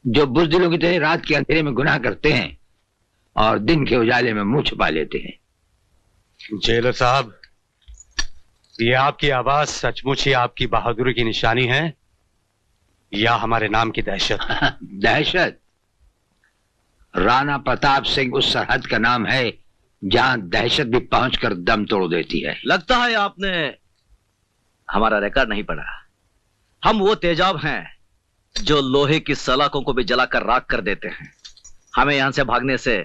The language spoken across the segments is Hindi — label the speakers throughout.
Speaker 1: जो बुज़दिलों की तरह रात के अंधेरे में गुनाह करते हैं और दिन के उजाले में मुंह छुपा लेते हैं।
Speaker 2: जेलर साहब, ये आपकी आवाज सचमुच ही आपकी बहादुरी की निशानी है या हमारे नाम की दहशत?
Speaker 1: दहशत? राणा प्रताप सिंह उस सरहद का नाम है जहां दहशत भी पहुंचकर दम तोड़ देती है।
Speaker 3: लगता है आपने हमारा रिकॉर्ड नहीं पढ़ा। हम वो तेजाब हैं जो लोहे की सलाखों को भी जलाकर राख कर देते हैं। हमें यहां से भागने से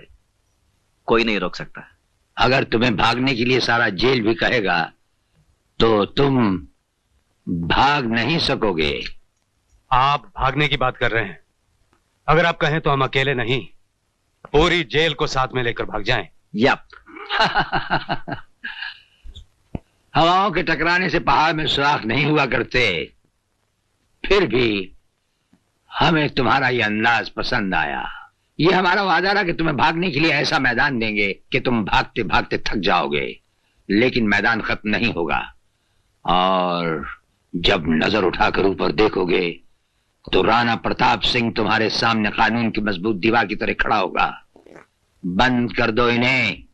Speaker 3: कोई नहीं रोक सकता।
Speaker 1: अगर तुम्हें भागने के लिए सारा जेल भी कहेगा तो तुम भाग नहीं सकोगे।
Speaker 2: आप भागने की बात कर रहे हैं? अगर आप कहें तो हम अकेले नहीं, पूरी जेल को साथ में लेकर भाग जाएं।
Speaker 3: यप।
Speaker 1: हवाओं के टकराने से पहाड़ में सुराख नहीं हुआ करते। फिर भी हमें तुम्हारा ये अंदाज पसंद आया। ये हमारा वादा रहा कि तुम्हें भागने के लिए ऐसा मैदान देंगे कि तुम भागते भागते थक जाओगे, लेकिन मैदान खत्म नहीं होगा। और जब नजर उठाकर ऊपर देखोगे तो राणा प्रताप सिंह तुम्हारे सामने कानून की मजबूत दीवार की तरह खड़ा होगा। बंद कर दो इन्हें।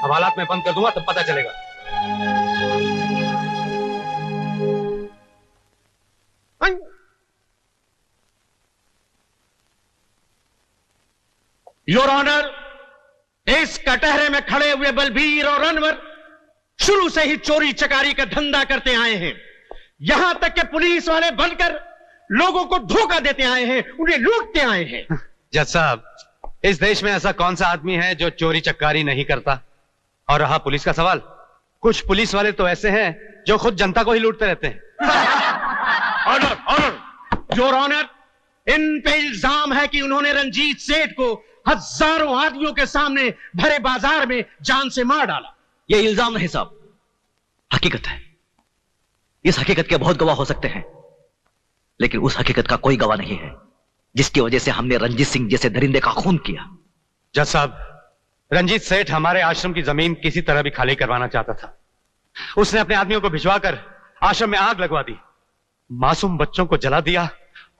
Speaker 2: हवालात में बंद कर दूंगा तब पता चलेगा।
Speaker 4: योर ऑनर, इस कटहरे में खड़े हुए बलबीर और अनवर शुरू से ही चोरी चकारी का धंधा करते आए हैं। यहां तक कि पुलिस वाले बनकर लोगों को धोखा देते आए हैं, उन्हें लूटते आए हैं।
Speaker 2: जज साहब, इस देश में ऐसा कौन सा आदमी है जो चोरी चकारी नहीं करता? और रहा पुलिस का सवाल, कुछ पुलिस वाले तो ऐसे हैं जो खुद जनता को ही लूटते रहते हैं।
Speaker 4: Order, order. योर ऑनर, इन पे इल्जाम है कि उन्होंने रंजीत सेठ को हजारों आदमियों के सामने भरे बाजार में जान से मार डाला।
Speaker 3: यह इल्जाम नहीं साहब, हकीकत है। इस हकीकत के बहुत गवाह हो सकते हैं, लेकिन उस हकीकत का कोई गवाह नहीं है जिसकी वजह से हमने रंजीत सिंह जैसे दरिंदे का खून किया।
Speaker 2: जज साहब, रंजीत सेठ हमारे आश्रम की जमीन किसी तरह भी खाली करवाना चाहता था। उसने अपने आदमियों को भिजवाकर आश्रम में आग लगवा दी, मासूम बच्चों को जला दिया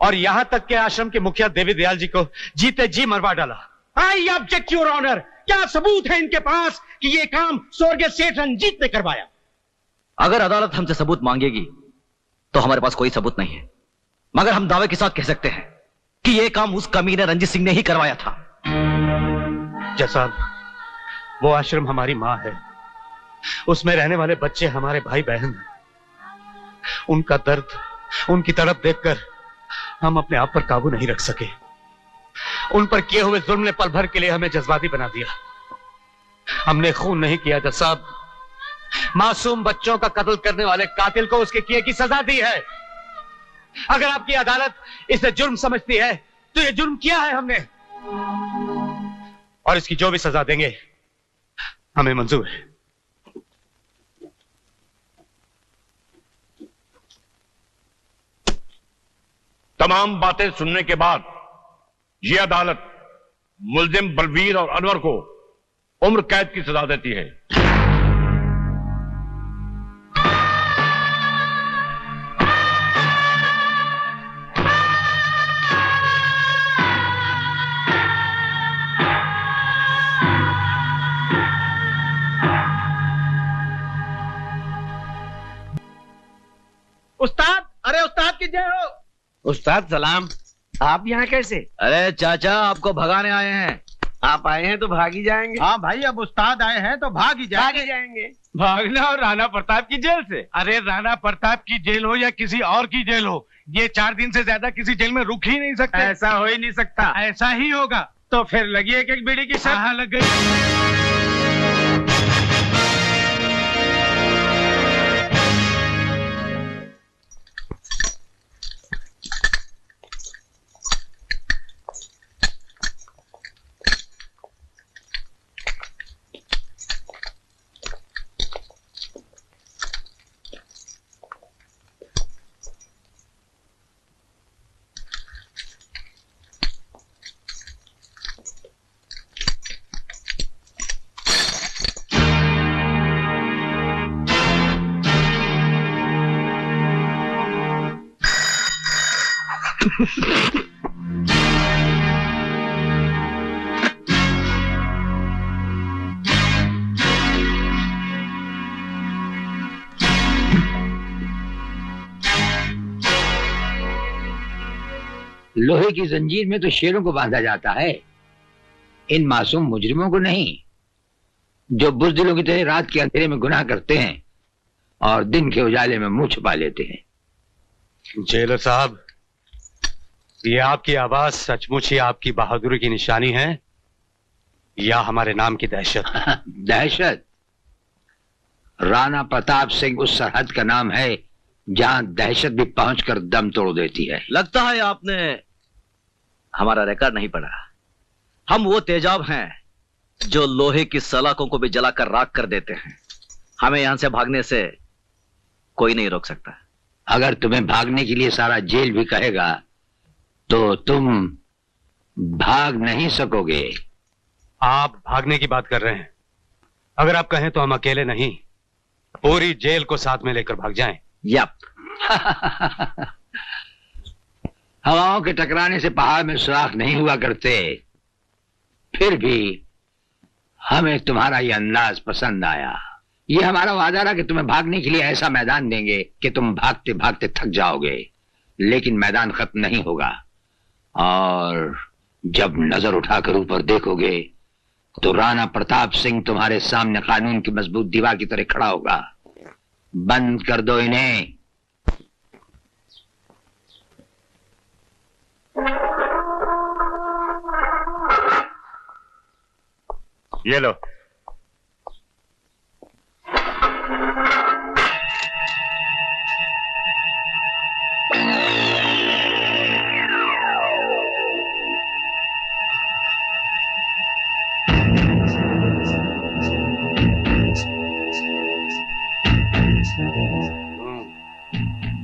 Speaker 2: और यहां तक के आश्रम के मुखिया देवी दयाल जी को जीते जी मरवा डाला।
Speaker 4: I object your honour. क्या सबूत है इनके पास कि यह काम स्वर्गीय सेठ रंजीत ने करवाया?
Speaker 3: अगर अदालत हमसे सबूत मांगेगी तो हमारे पास कोई सबूत नहीं है, मगर हम दावे के साथ कह सकते हैं कि यह काम उस कमीने रंजीत सिंह ने ही करवाया था।
Speaker 2: जज साहब, वो आश्रम हमारी मां है, उसमें रहने वाले बच्चे हमारे भाई बहन हैं। उनका दर्द, उनकी तड़प देखकर हम अपने आप पर काबू नहीं रख सके। उन पर किए हुए जुल्म ने पल भर के लिए हमें जज्बाती बना दिया। हमने खून नहीं किया जज साहब, मासूम बच्चों का कत्ल करने वाले कातिल को उसके किए की सजा दी है। अगर आपकी अदालत इसे जुर्म समझती है तो ये जुर्म किया है हमने, और इसकी जो भी सजा देंगे हमें मंजूर है।
Speaker 5: तमाम बातें सुनने के बाद यह अदालत मुल्जिम बलवीर और अनवर को उम्र कैद की सजा देती है।
Speaker 4: उस्ताद, अरे उस्ताद की जय हो।
Speaker 6: उस्ताद सलाम। आप यहाँ कैसे?
Speaker 3: अरे चाचा, आपको भगाने आए हैं।
Speaker 6: आप आए हैं तो भाग ही जाएंगे।
Speaker 4: हाँ भाई, अब उस्ताद आए हैं तो भाग ही
Speaker 6: जाएंगे।
Speaker 4: भागना और राणा प्रताप की जेल से? अरे राणा प्रताप की जेल हो या किसी और की जेल हो, ये 4 दिन से ज्यादा किसी जेल में रुक ही नहीं सकते। ऐसा हो ही नहीं सकता। ऐसा ही होगा। तो फिर लगी एक बीड़ी की शर्त। हाँ, लग गई।
Speaker 1: लोहे की जंजीर में तो शेरों को बांधा जाता है, इन मासूम मुजरिमों को नहीं, जो बुज़दिलों की तरह रात के अंधेरे में गुनाह करते हैं और दिन के उजाले में मुंह छुपा लेते हैं।
Speaker 2: जेलर साहब, ये आपकी आवाज सचमुच ही आपकी बहादुरी की निशानी है या हमारे नाम की दहशत?
Speaker 1: दहशत? राणा प्रताप सिंह उस सरहद का नाम है जहां दहशत भी पहुंचकर दम तोड़ देती है।
Speaker 3: लगता है आपने हमारा रिकॉर्ड नहीं पढ़ा। हम वो तेजाब हैं जो लोहे की सलाखों को भी जलाकर राख कर देते हैं। हमें यहां से भागने से कोई नहीं रोक सकता।
Speaker 1: अगर तुम्हें भागने के लिए सारा जेल भी कहेगा तो तुम भाग नहीं सकोगे।
Speaker 2: आप भागने की बात कर रहे हैं? अगर आप कहें तो हम अकेले नहीं, पूरी जेल को साथ में लेकर भाग जाएं।
Speaker 3: यप।
Speaker 1: हवाओं के टकराने से पहाड़ में सुराख नहीं हुआ करते, फिर भी हमें तुम्हारा यह अंदाज पसंद आया। ये हमारा वादा रहा कि तुम्हें भागने के लिए ऐसा मैदान देंगे कि तुम भागते भागते थक जाओगे, लेकिन मैदान खत्म नहीं होगा। और जब नजर उठाकर ऊपर देखोगे तो राणा प्रताप सिंह तुम्हारे सामने कानून की मजबूत दीवार की तरह खड़ा होगा। बंद कर दो इन्हें।
Speaker 5: ये लो।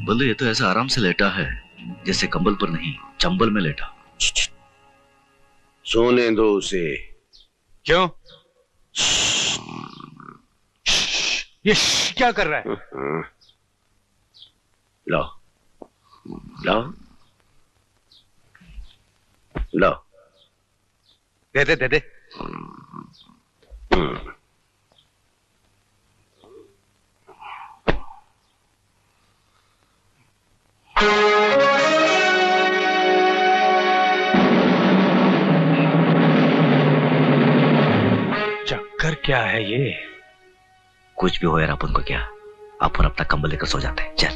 Speaker 3: बोले ये तो ऐसा आराम से लेटा है जैसे कंबल पर नहीं चंबल में लेटा।
Speaker 6: सोने दो उसे।
Speaker 2: क्यों? ये क्या कर रहा है?
Speaker 6: लो लो लो।
Speaker 2: दे दे दे दे। चक्कर क्या है ये?
Speaker 3: कुछ भी हो यार, अपन को क्या, अपन अपना कंबल लेकर सो जाते हैं। चल।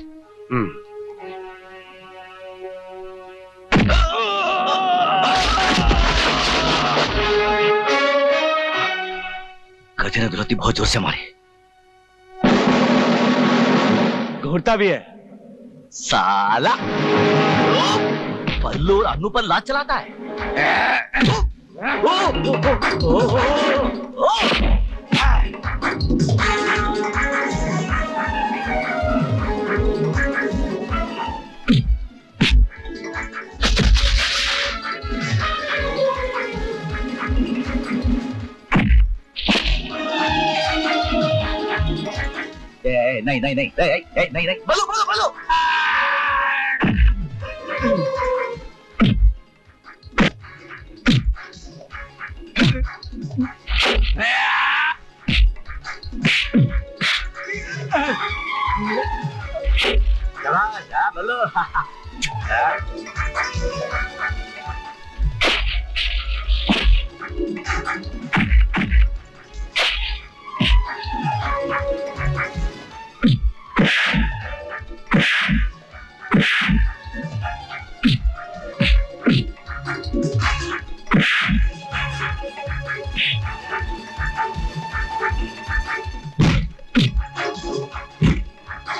Speaker 3: गधे ने दुलती बहुत जोर से मारी।
Speaker 2: घूरता भी है
Speaker 3: साला। पल्लू और अन्नू पर लात चलाता है। नहीं नहीं नहीं नहीं नहीं नहीं बल्लू बल्लू बल्लू। जा बल्लू।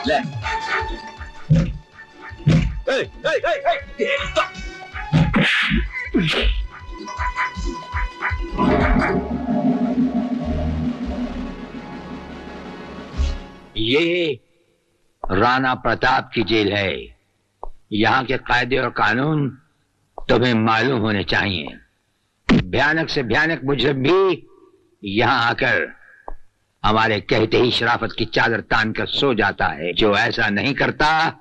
Speaker 3: ले।
Speaker 1: ये राणा प्रताप की जेल है। यहाँ के कायदे और कानून तुम्हें मालूम होने चाहिए। भयानक से भयानक मुजरिम भी यहाँ आकर हमारे कहते ही शराफत की चादर तान कर सो जाता है। जो ऐसा नहीं करता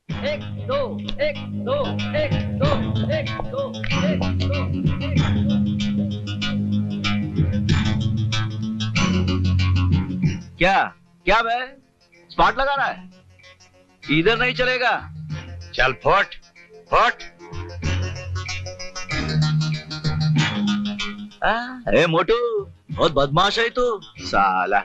Speaker 3: एक दो एक दो एक दो एक दो एक दो क्या क्या बे स्पॉट लगा रहा है? इधर नहीं चलेगा।
Speaker 2: चल फुट फुट।
Speaker 3: ए मोटू बहुत बदमाश है तू साला।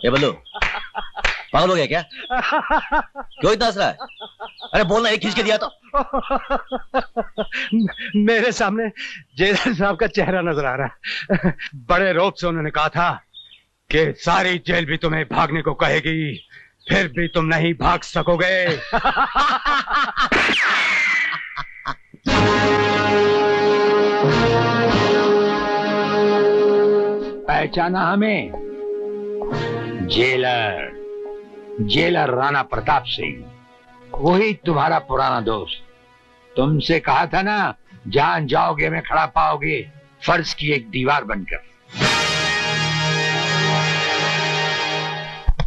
Speaker 3: ये बल्लू पागल हो गया क्या? क्यों इतना हंस रहा है? अरे बोलना, एक खींच के दिया तो।
Speaker 2: मेरे सामने जेलर साहब का चेहरा नजर आ रहा है। बड़े रोब से उन्होंने कहा था कि सारी जेल भी तुम्हें भागने को कहेगी, फिर भी तुम नहीं भाग सकोगे।
Speaker 1: पहचाना हमें? जेलर जेलर राणा प्रताप सिंह, वही तुम्हारा पुराना दोस्त। तुमसे कहा था ना, जान जाओगे में खड़ा पाओगे फर्ज की एक दीवार बनकर।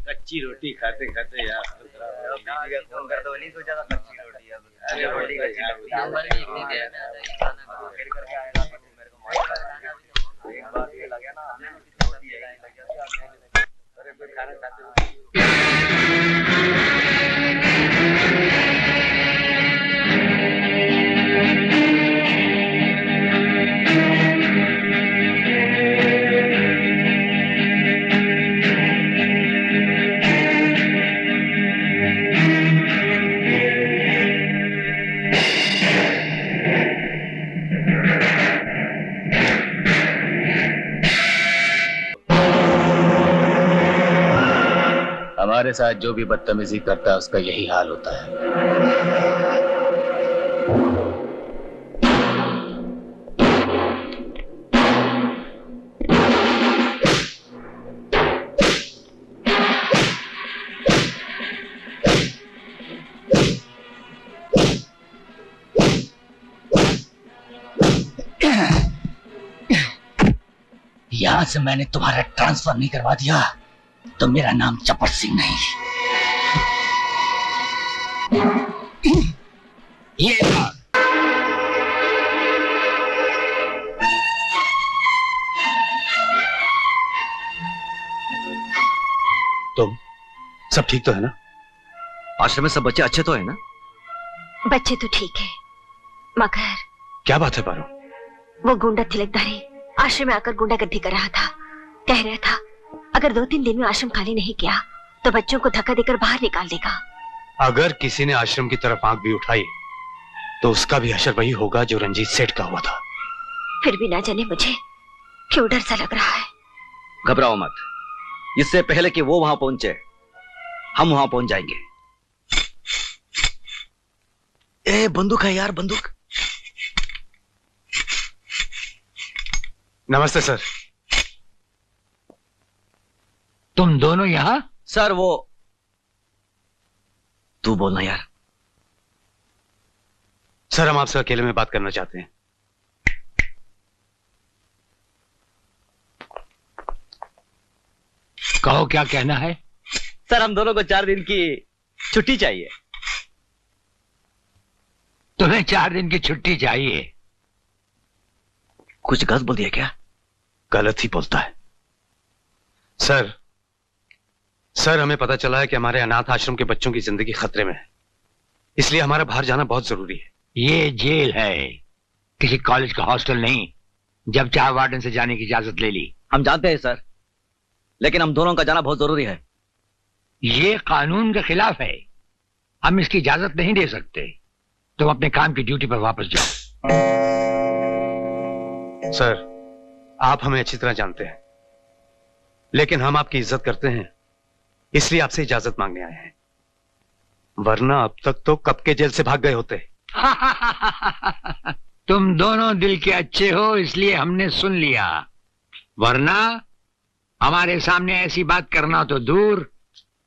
Speaker 2: कच्ची रोटी खाते खाते यार फोन कर दो, नहीं सोचा था कच्ची रोटी
Speaker 6: हमारे साथ जो भी बदतमीजी करता है उसका यही हाल होता है।
Speaker 7: यहां से मैंने तुम्हारा ट्रांसफर नहीं करवा दिया तो मेरा नाम चपट सिंह नहीं। ये
Speaker 2: तुम सब ठीक तो है ना?
Speaker 3: आश्रम में सब बच्चे अच्छे तो है ना?
Speaker 8: बच्चे तो ठीक है, मगर
Speaker 2: क्या बात है पारो?
Speaker 8: वो गुंडा तिलकधारी आश्रम में आकर गुंडागर्दी कर रहा था। कह रहा था अगर 2-3 दिन में आश्रम खाली नहीं किया तो बच्चों को धक्का देकर बाहर निकाल देगा।
Speaker 2: अगर किसी ने आश्रम की तरफ आंख भी उठाई तो उसका भी हशर वही होगा जो रंजीत सेठ का हुआ था।
Speaker 8: फिर भी ना जाने मुझे क्यों डर सा लग रहा है।
Speaker 3: घबराओ मत, इससे पहले कि वो वहां पहुंचे हम वहां पहुंच जाएंगे। ए बंदूक है यार, बंदूक।
Speaker 2: नमस्ते सर।
Speaker 1: तुम दोनों यहां?
Speaker 3: सर वो तू बोलना यार।
Speaker 2: सर हम आपसे अकेले में बात करना चाहते हैं।
Speaker 1: कहो क्या कहना है?
Speaker 3: सर हम दोनों को 4 दिन की छुट्टी चाहिए।
Speaker 1: तुम्हें 4 दिन की छुट्टी चाहिए?
Speaker 3: कुछ गलत बोल दिया क्या?
Speaker 2: गलत ही बोलता है सर हमें पता चला है कि हमारे अनाथ आश्रम के बच्चों की जिंदगी खतरे में है, इसलिए हमारा बाहर जाना बहुत जरूरी है।
Speaker 1: ये जेल है, किसी कॉलेज का हॉस्टल नहीं। जब चाहे वार्डन से जाने की इजाजत ले ली।
Speaker 3: हम जानते हैं सर, लेकिन हम दोनों का जाना बहुत जरूरी है।
Speaker 1: ये कानून के खिलाफ है, हम इसकी इजाजत नहीं दे सकते। तुम अपने काम की ड्यूटी पर वापस जाओ।
Speaker 2: सर आप हमें अच्छी तरह जानते हैं, लेकिन हम आपकी इज्जत करते हैं, इसलिए आपसे इजाजत मांगने आए हैं, वरना अब तक तो कब के जेल से भाग गए होते।
Speaker 1: तुम दोनों दिल के अच्छे हो इसलिए हमने सुन लिया, वरना हमारे सामने ऐसी बात करना तो दूर,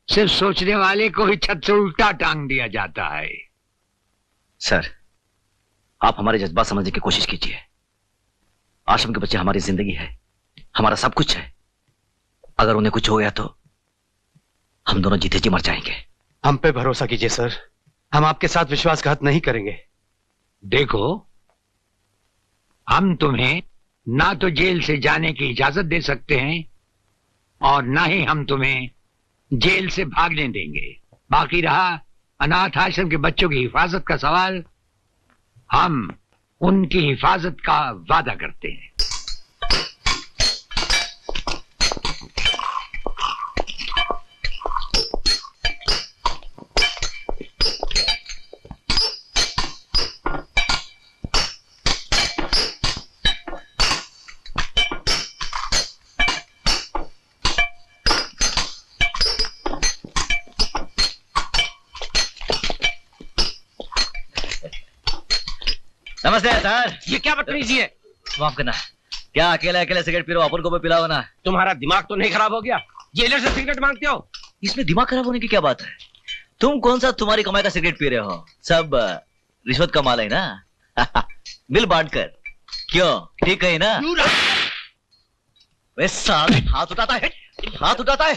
Speaker 1: सिर्फ सोचने वाले को ही छत से उल्टा टांग दिया जाता है।
Speaker 3: सर, आप हमारे जज्बात समझने की कोशिश कीजिए। आश्रम के बच्चे हमारी जिंदगी है, हमारा सब कुछ है। अगर उन्हें कुछ हो गया तो हम दोनों जीते जी मर जाएंगे।
Speaker 2: हम पे भरोसा कीजिए सर, हम आपके साथ विश्वासघात नहीं करेंगे।
Speaker 1: देखो, हम तुम्हें ना तो जेल से जाने की इजाजत दे सकते हैं और ना ही हम तुम्हें जेल से भागने देंगे। बाकी रहा अनाथ आश्रम के बच्चों की हिफाजत का सवाल, हम उनकी हिफाजत का वादा करते हैं।
Speaker 3: नमस्ते सर।
Speaker 4: ये क्या बदतमीजी है?
Speaker 3: माफ करना, क्या अकेले अकेले सिगरेट पी रहे हो? अपन को भी पिलाओ ना।
Speaker 4: तुम्हारा दिमाग तो नहीं खराब हो गया? जेलर से सिगरेट मांगते हो?
Speaker 3: इसमें दिमाग खराब होने की क्या बात है? तुम कौन सा तुम्हारी कमाई का सिगरेट पी रहे हो? सब रिश्वत का माल है ना। मिल बांट कर। क्यों, ठीक है ना? वे साले हाथ उठाता है, हाथ उठाता है,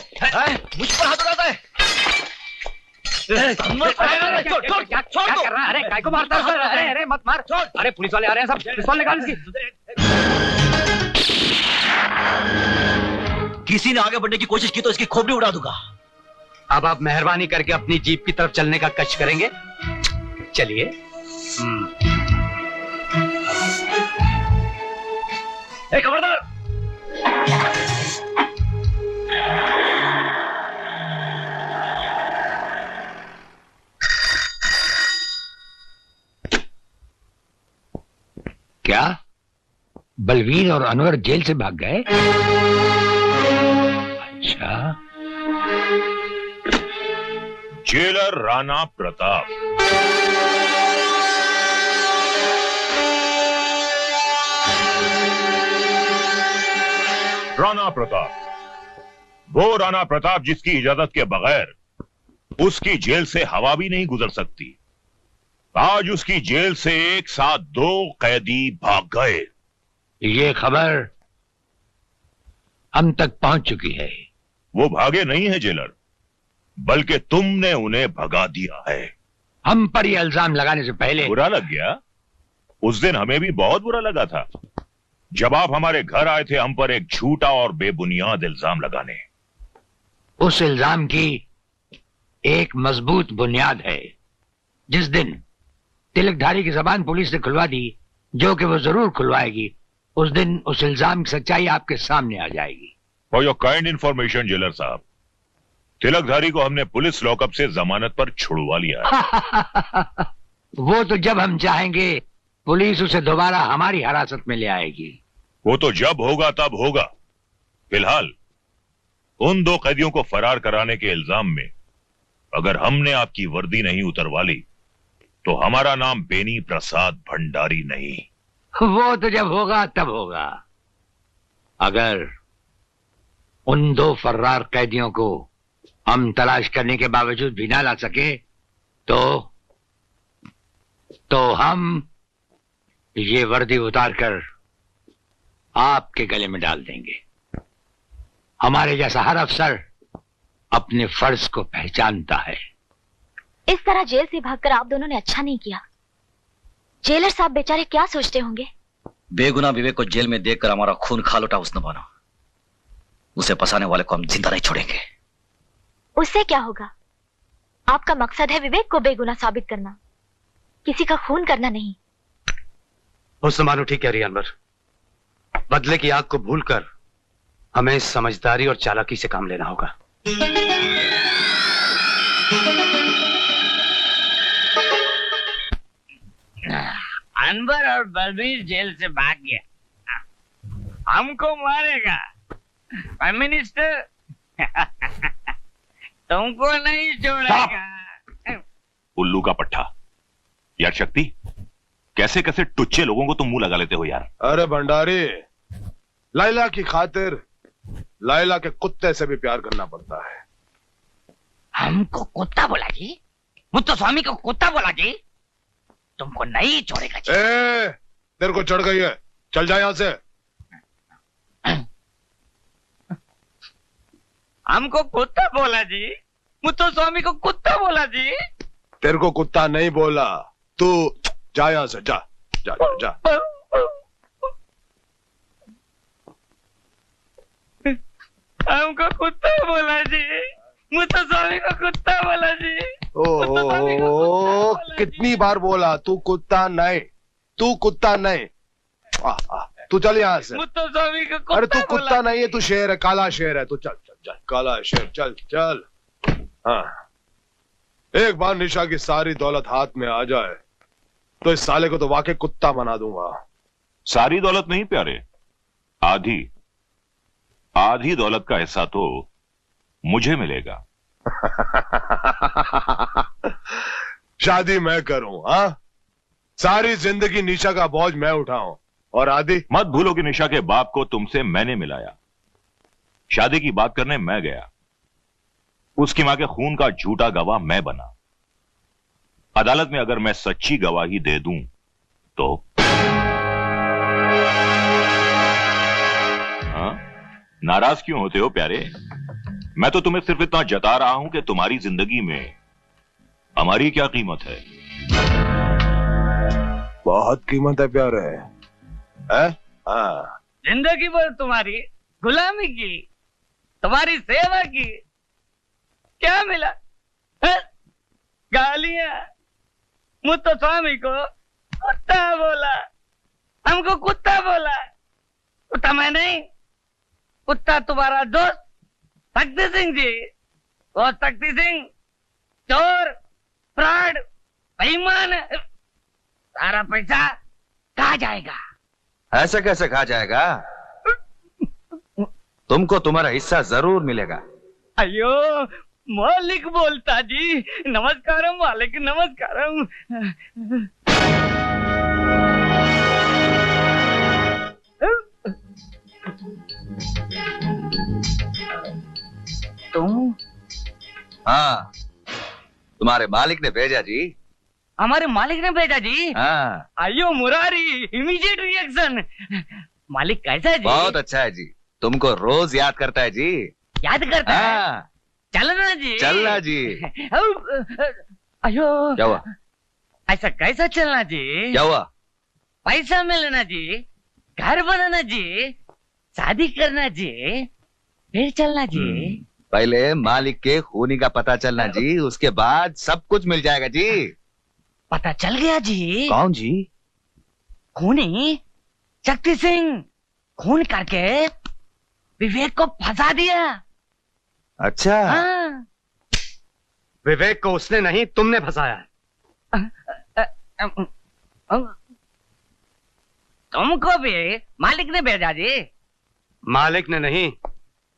Speaker 3: मुझ पर हाथ उठाता है।
Speaker 1: अरे काय को मारता है? अरे अरे मत मार। अरे पुलिस वाले आ रहे हैं, सब पिस्तौल निकाल इसकी।
Speaker 3: किसी ने आगे बढ़ने की कोशिश की तो इसकी खोपड़ी उड़ा दूंगा।
Speaker 2: अब आप मेहरबानी करके अपनी जीप की तरफ चलने का कष्ट करेंगे? चलिए।
Speaker 3: खबरदार।
Speaker 1: क्या बलवीर और अनवर जेल से भाग गए? अच्छा,
Speaker 5: जेलर राणा प्रताप। राणा प्रताप, वो राणा प्रताप जिसकी इजाजत के बगैर उसकी जेल से हवा भी नहीं गुजर सकती। आज उसकी जेल से एक साथ 2 कैदी भाग गए।
Speaker 1: ये खबर हम तक पहुंच चुकी है।
Speaker 5: वो भागे नहीं है जेलर, बल्कि तुमने उन्हें भगा दिया है।
Speaker 1: हम पर यह इल्जाम लगाने से पहले
Speaker 5: बुरा लग गया? उस दिन हमें भी बहुत बुरा लगा था जब आप हमारे घर आए थे हम पर एक झूठा और बेबुनियाद इल्जाम लगाने।
Speaker 1: उस इल्जाम की एक मजबूत बुनियाद है। जिस दिन तिलकधारी की जबान पुलिस ने खुलवा दी, जो कि वो जरूर खुलवाएगी, उस दिन उस इल्जाम की सच्चाई आपके सामने आ जाएगी।
Speaker 5: For your kind information jailer साहब, तिलकधारी को हमने पुलिस लॉकअप से जमानत पर छुड़वा लिया है।
Speaker 1: वो तो जब हम चाहेंगे पुलिस उसे दोबारा हमारी हिरासत में ले आएगी।
Speaker 5: वो तो जब होगा तब होगा। फिलहाल उन 2 कैदियों को फरार कराने के इल्जाम में अगर हमने आपकी वर्दी नहीं उतरवा ली तो हमारा नाम बेनी प्रसाद भंडारी नहीं।
Speaker 1: वो तो जब होगा तब होगा। अगर उन 2 फर्रार कैदियों को हम तलाश करने के बावजूद भी ना ला सके तो हम ये वर्दी उतारकर आपके गले में डाल देंगे। हमारे जैसा हर अफसर अपने फर्ज को पहचानता है।
Speaker 8: इस तरह जेल से भागकर आप दोनों ने अच्छा नहीं किया। जेलर साहब बेचारे क्या सोचते होंगे?
Speaker 3: बेगुनाह विवेक को जेल में देखकर हमारा खून खा लौटा उसने बनो। उसे फंसाने वाले को हम जिंदा नहीं छोड़ेंगे।
Speaker 8: उससे क्या होगा? आपका मकसद है विवेक को बेगुनाह साबित करना, किसी का खून करना नहीं।
Speaker 2: हुस्न मानो ठीक कह रही अनवर। बदले की आग को भूलकर हमें समझदारी और चालाकी से काम लेना होगा।
Speaker 9: अनवर और बलबीर जेल से भाग गया, हमको मारेगा। प्राइम मिनिस्टर तुमको नहीं छोड़ेगा।
Speaker 5: उल्लू का पट्टा। यार शक्ति, कैसे कैसे टुच्चे लोगों को तुम मुंह लगा लेते हो यार।
Speaker 10: अरे भंडारी, लैला की खातिर लैला के कुत्ते से भी प्यार करना पड़ता है।
Speaker 7: हमको कुत्ता बोला जी? मुत्तो स्वामी को कुत्ता बोला जी? तुमको नहीं छोड़ेगा जी।
Speaker 10: तेरे को चढ़ गई है, चल जा यहां से।
Speaker 9: हमको कुत्ता बोला जी, मुत्तो स्वामी को कुत्ता बोला जी।
Speaker 10: तेरे को कुत्ता नहीं बोला, तू जा यहां से, जा जा जा, जा।
Speaker 9: हमको कुत्ता बोला जी, मुत्तो स्वामी को कुत्ता बोला जी।
Speaker 10: ओ कितनी बार बोला, तू कुत्ता नहीं, तू कुत्ता नहीं। तू चल यहां से।
Speaker 9: मुत्तो स्वामी को कुत्ता।
Speaker 10: अरे तू कुत्ता नहीं है, तू शेर है, काला शेर है। तू चल चल चल, काला शेर, चल चल। हाँ, एक बार निशा की सारी दौलत हाथ में आ जाए तो इस साले को तो वाकई कुत्ता बना दूंगा।
Speaker 5: सारी दौलत नहीं प्यारे, आधी आधी दौलत का हिस्सा तो मुझे मिलेगा।
Speaker 10: शादी मैं करूं, हाँ? सारी जिंदगी निशा का बोझ मैं उठाऊं, और आदि?
Speaker 5: मत भूलो कि निशा के बाप को तुमसे मैंने मिलाया। शादी की बात करने मैं गया, उसकी मां के खून का झूठा गवाह मैं बना। अदालत में अगर मैं सच्ची गवाही दे दूं तो हाँ? नाराज क्यों होते हो प्यारे? मैं तो तुम्हें सिर्फ इतना जता रहा हूं कि तुम्हारी जिंदगी में हमारी क्या कीमत है।
Speaker 10: बहुत कीमत है प्यारे, है? हाँ।
Speaker 9: जिंदगी भर तुम्हारी गुलामी की, तुम्हारी सेवा की, क्या मिला? गालियां। मुत्तो स्वामी को कुत्ता बोला, हमको कुत्ता बोला। कुत्ता मैं नहीं, कुत्ता तुम्हारा दोस्त शक्ति सिंह जी। वो शक्ति सिंह चोर, फ्रॉड, बेईमान। सारा पैसा कहाँ जाएगा?
Speaker 3: ऐसे कैसे खा जाएगा? तुमको तुम्हारा हिस्सा जरूर मिलेगा।
Speaker 9: अयो मालिक बोलता जी। नमस्कारम मालिक, नमस्कारम।
Speaker 3: तुम? हाँ, तुम्हारे मालिक ने भेजा जी।
Speaker 9: हमारे मालिक ने भेजा जी?
Speaker 3: हाँ।
Speaker 9: अयो मुरारी, इमीडिएट रिएक्शन। मालिक कैसा है जी?
Speaker 3: बहुत अच्छा है जी, तुमको रोज याद करता है जी।
Speaker 9: याद करता है?
Speaker 3: हाँ।
Speaker 9: चलना जी,
Speaker 3: चलना जी।
Speaker 9: अयो
Speaker 3: क्या हुआ?
Speaker 9: ऐसा कैसा चलना जी?
Speaker 3: क्या हुआ?
Speaker 9: पैसा मिलना जी, घर बनाना जी, शादी करना जी, फिर चलना जी।
Speaker 3: पहले मालिक के खूनी का पता चलना जी, उसके बाद सब कुछ मिल जाएगा जी।
Speaker 9: पता चल गया जी।
Speaker 3: कौन जी?
Speaker 9: खूनी शक्ति सिंह। खून करके विवेक को फंसा दिया।
Speaker 3: अच्छा।
Speaker 9: हाँ।
Speaker 2: विवेक को उसने नहीं, तुमने फंसाया है।
Speaker 9: तुमको भी मालिक ने भेजा जी?
Speaker 2: मालिक ने नहीं,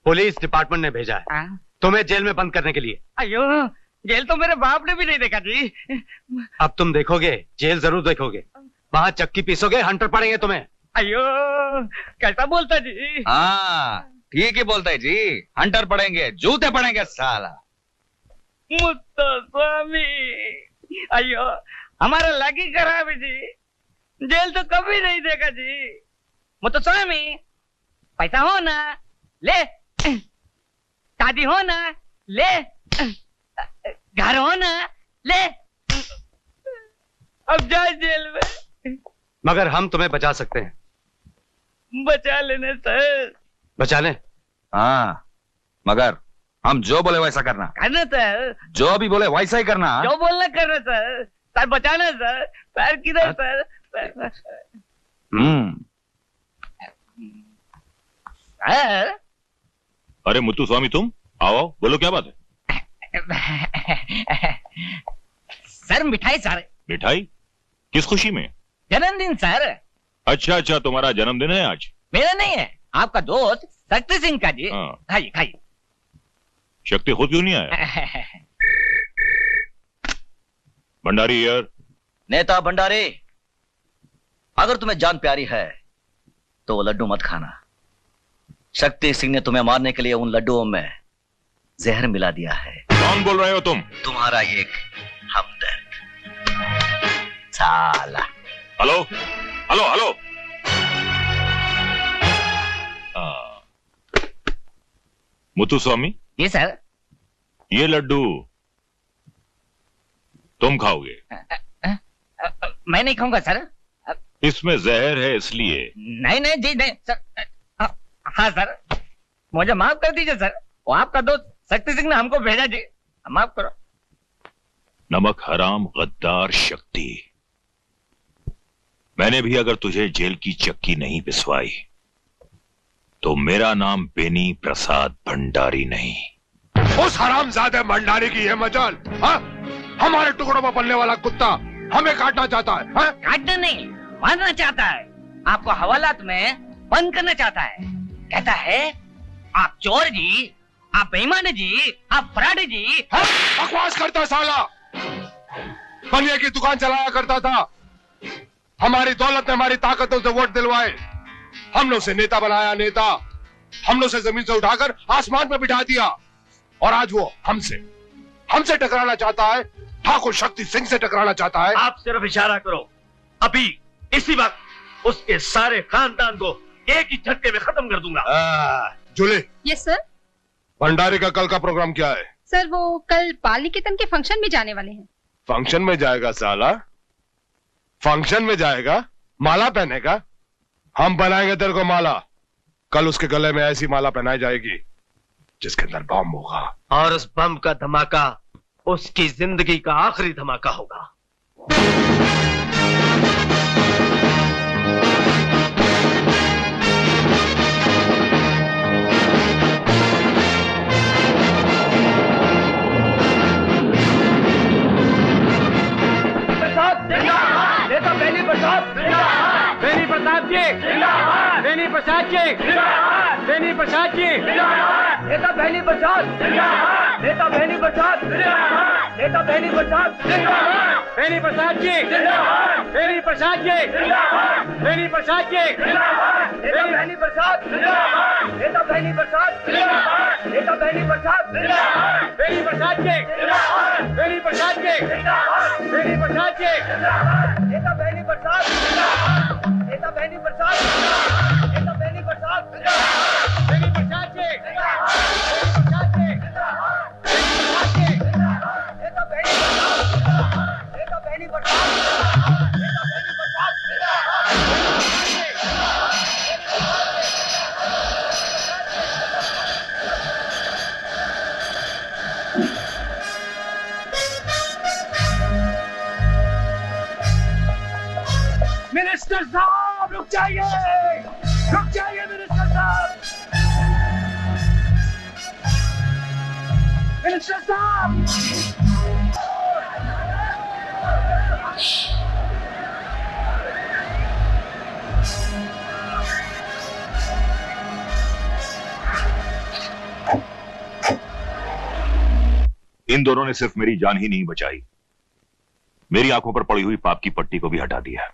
Speaker 2: पुलिस डिपार्टमेंट ने भेजा है तुम्हें जेल में बंद करने के लिए।
Speaker 9: अयो, जेल तो मेरे बाप ने भी नहीं देखा जी।
Speaker 2: अब तुम देखोगे, जेल जरूर देखोगे। वहां चक्की पीसोगे, हंटर पड़ेंगे तुम्हें।
Speaker 9: अयो कैसा बोलता जी?
Speaker 3: हाँ ठीक ही बोलता है जी, हंटर पड़ेंगे, जूते पड़ेंगे साला।
Speaker 9: मुत्तो स्वामी, अयो हमारा लकी खराब है जी, जेल तो कभी नहीं देखा जी। मुत्तो स्वामी, पैसा हो ना ले, शादी हो ना ले, घर हो ना ले, अब जाए जेल में।
Speaker 2: मगर हम तुम्हें बचा सकते हैं।
Speaker 9: बचा लेने सर।
Speaker 2: बचा ले?
Speaker 3: हाँ, मगर हम जो बोले वैसा करना।
Speaker 9: करना सर।
Speaker 3: जो भी बोले वैसा ही करना।
Speaker 9: जो बोलना करना सर। सर बचाना सर। पैर किधर सर?
Speaker 5: सर। अरे मुत्तू स्वामी, तुम आओ, बोलो क्या बात है?
Speaker 9: सर मिठाई सर।
Speaker 5: मिठाई? किस खुशी में?
Speaker 9: जन्मदिन सर।
Speaker 5: अच्छा अच्छा, तुम्हारा जन्मदिन है आज?
Speaker 9: मेरा नहीं है, आपका दोस्त शक्ति सिंह का जी।
Speaker 5: हाँ।
Speaker 9: खाइए खाइए।
Speaker 5: शक्ति खुद क्यों नहीं आया? भंडारी यार।
Speaker 3: नेता भंडारी, अगर तुम्हें जान प्यारी है तो वो लड्डू मत खाना। शक्ति सिंह ने तुम्हें मारने के लिए उन लड्डुओं में जहर मिला दिया है।
Speaker 5: कौन बोल रहे हो तुम?
Speaker 3: तुम्हारा एक हमदर्द साला।
Speaker 5: Hello hello hello. मुत्तुस्वामी,
Speaker 9: ये सर।
Speaker 5: ये लड्डू तुम खाओगे?
Speaker 9: मैं नहीं खाऊंगा सर।
Speaker 5: इसमें जहर है इसलिए।
Speaker 9: नहीं नहीं जी नहीं सर। हाँ सर, मुझे माफ कर दीजिए सर। वो आपका दोस्त शक्ति सिंह ने हमको भेजा जी, माफ करो।
Speaker 5: नमक हराम गद्दार शक्ति, मैंने भी अगर तुझे जेल की चक्की नहीं पिसवाई तो मेरा नाम बेनी प्रसाद भंडारी नहीं।
Speaker 10: उस हरामजादे भंडारी की है मजाल। हाँ? हमारे टुकड़ों में पलने वाला कुत्ता हमें काटना चाहता है। हाँ?
Speaker 9: काटना नहीं, मारना चाहता है। आपको हवालात में बंद करना चाहता है। कहता है आप चोर जी, आप बेईमान जी, आप फराडी जी।
Speaker 10: हाँ? बकवास करता साला। बनिया की दुकान चलाया करता था। हमारी दौलत ने हमारी ताकतों से वोट दिलवाए। हमने उसे नेता बनाया, नेता। हमने उसे जमीन से उठाकर आसमान पर बिठा दिया और आज वो हमसे टकराना चाहता है। ठाकुर शक्ति सिंह से टकराना चाहता है।
Speaker 4: आप सिर्फ इशारा करो, अभी इसी वक्त उसके सारे खानदान को एक ही झटके में खत्म कर दूंगा।
Speaker 10: जुले।
Speaker 11: Yes sir.
Speaker 10: भंडारी का कल का प्रोग्राम क्या है?
Speaker 11: सर वो कल बाल निकेतन के फंक्शन में जाने वाले हैं।
Speaker 10: फंक्शन में जाएगा साला? फंक्शन में जाएगा? माला पहनेगा? हम बनाएंगे तेरे को माला। कल उसके गले में ऐसी माला पहनाई जाएगी जिसके अंदर बम होगा।
Speaker 4: और उस बम का धमाका उसकी जिंदगी का आखिरी धमाका होगा।
Speaker 9: नेता बेनी प्रसाद, बेनी प्रसाद जी, बेनी प्रसाद जी, बेनी प्रसाद जी, नेता बेनी प्रसाद, नेता बेनी प्रसाद, नेता बेनी प्रसाद, बेनी प्रसाद जी, बेनी प्रसाद जी, बेनी प्रसाद जी, नेता बेनी प्रसाद, नेता बेनी प्रसाद, नेता बेनी प्रसाद, बेनी प्रसाद जी, बेनी प्रसाद जी, बेनी प्रसाद जी, नेता बेनी प्रसाद, नेता बेनी प्रसाद, नेता बेनी प्रसाद, बेनी प्रसाद जी, बेनी प्रसाद जी, नेता बेनी प्रसाद, नेता बेनी प्रसाद, नेता बेनी प्रसाद, मिनिस्टर साहब रुक जाइए मिनिस्टर साहब, मिनिस्टर साहब।
Speaker 5: इन दोनों ने सिर्फ मेरी जान ही नहीं बचाई, मेरी आंखों पर पड़ी हुई पाप की पट्टी को भी हटा दिया।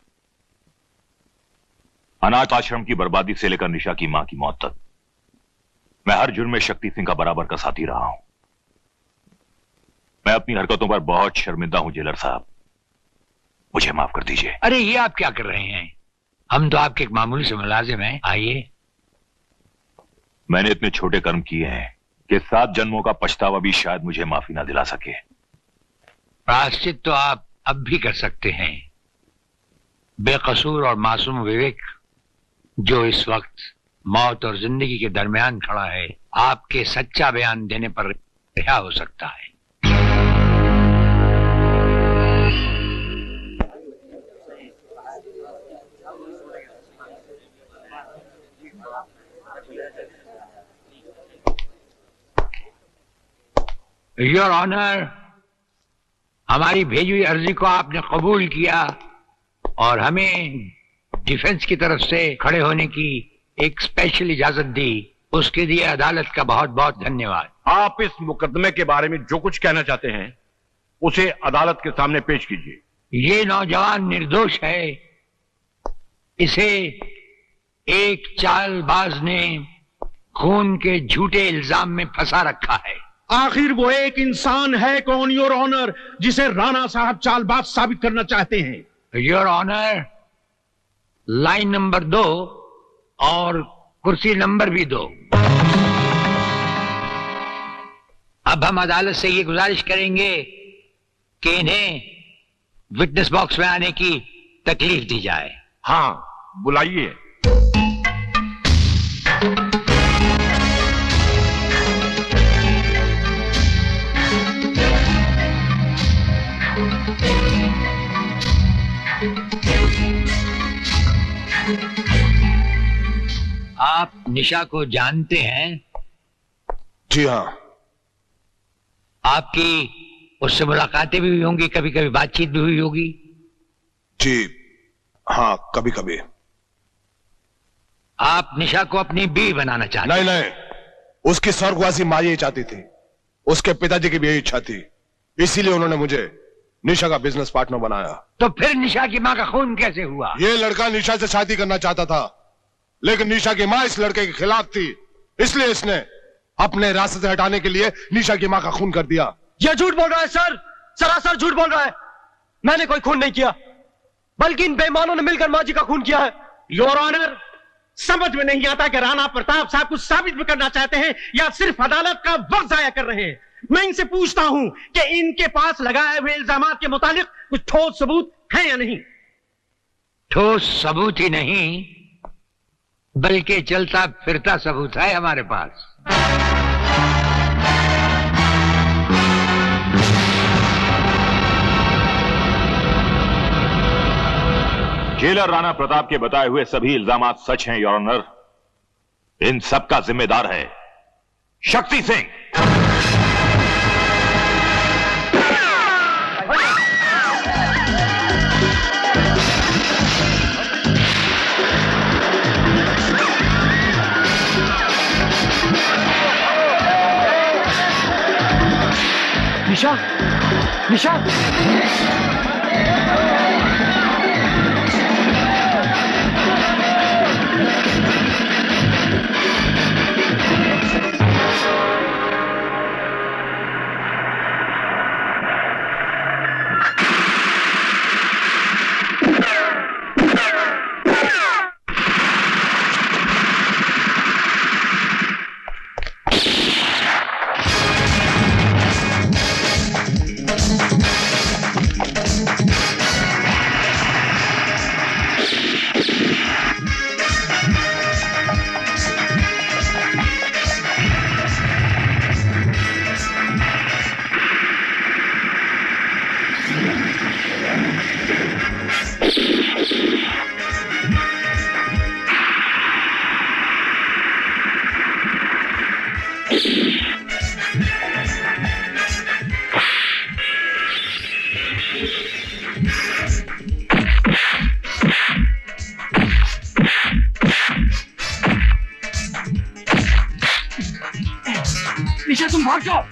Speaker 5: अनाथ आश्रम की बर्बादी से लेकर निशा की मां की मौत तक मैं हर जुर्म में शक्ति सिंह का बराबर का साथी रहा हूं। मैं अपनी हरकतों पर बहुत शर्मिंदा हूं जेलर साहब, मुझे माफ कर दीजिए।
Speaker 1: अरे ये आप क्या कर रहे हैं? हम तो आपके एक मामूली से मुलाजिम हैं। आइए।
Speaker 5: मैंने इतने छोटे कर्म किए हैं कि 7 जन्मों का पछतावा भी शायद मुझे माफी ना दिला सके।
Speaker 1: प्रायश्चित तो आप अब भी कर सकते हैं। बेकसूर और मासूम विवेक जो इस वक्त मौत और जिंदगी के दरमियान खड़ा है, आपके सच्चा बयान देने पर रिहा हो सकता है। योर ऑनर, हमारी भेजी हुई अर्जी को आपने कबूल किया और हमें डिफेंस की तरफ से खड़े होने की एक स्पेशल इजाजत दी, उसके लिए अदालत का बहुत बहुत धन्यवाद।
Speaker 12: आप इस मुकदमे के बारे में जो कुछ कहना चाहते हैं उसे अदालत के सामने पेश कीजिए।
Speaker 1: ये नौजवान निर्दोष है, इसे एक चालबाज ने खून के झूठे इल्जाम में फंसा रखा है।
Speaker 4: आखिर वो एक इंसान है कौन योर ऑनर जिसे राणा साहब चालबाज साबित करना चाहते हैं?
Speaker 1: योर ऑनर, लाइन नंबर 2 और कुर्सी नंबर भी 2। अब हम अदालत से ये गुजारिश करेंगे कि इन्हें विटनेस बॉक्स में आने की तकलीफ दी जाए।
Speaker 12: हाँ, बुलाइए।
Speaker 1: आप निशा को जानते हैं?
Speaker 10: जी हाँ।
Speaker 1: आपकी उससे मुलाकातें भी हुई होंगी, कभी कभी बातचीत भी हुई होगी?
Speaker 10: जी हाँ, कभी कभी।
Speaker 1: आप निशा को अपनी बीवी बनाना चाहते?
Speaker 10: नहीं नहीं, उसकी स्वर्गवासी माँ यही चाहती थी, उसके पिताजी की भी यही इच्छा थी, इसीलिए उन्होंने मुझे निशा का बिजनेस पार्टनर बनाया।
Speaker 1: तो फिर निशा की माँ का खून कैसे हुआ?
Speaker 10: ये लड़का निशा से शादी करना चाहता था, लेकिन निशा की माँ इस लड़के के खिलाफ थी, इसलिए इसने अपने रास्ते से हटाने के लिए निशा की माँ का खून कर दिया।
Speaker 13: यह झूठ बोल रहा है सर, सरासर झूठ बोल रहा है। मैंने कोई खून नहीं किया, बल्कि इन बेईमानों ने मिलकर माँ जी का खून किया है।
Speaker 4: योर ऑनर, समझ में नहीं आता कि राणा प्रताप साहब कुछ साबित भी करना चाहते हैं या सिर्फ अदालत का वक्त जाया कर रहे हैं। मैं इनसे पूछता हूं कि इनके पास लगाए हुए इल्जामात के मुताबिक कुछ ठोस सबूत है या नहीं?
Speaker 1: ठोस सबूत ही नहीं, बल्कि चलता फिरता सबूत है हमारे पास।
Speaker 5: जेलर राणा प्रताप के बताए हुए सभी इल्जामात सच हैं योर ऑनर। इन सब का जिम्मेदार है शक्ति सिंह।
Speaker 13: निशा, निशा,
Speaker 7: निशा तुम भाग जाओ।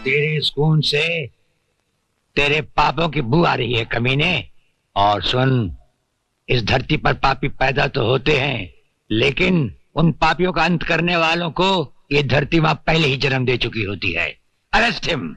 Speaker 1: तेरे इस खून से तेरे पापों की बू आ रही है कमीने। और सुन, इस धरती पर पापी पैदा तो होते हैं, लेकिन उन पापियों का अंत करने वालों को ये धरती मां पहले ही जन्म दे चुकी होती है। Arrest him.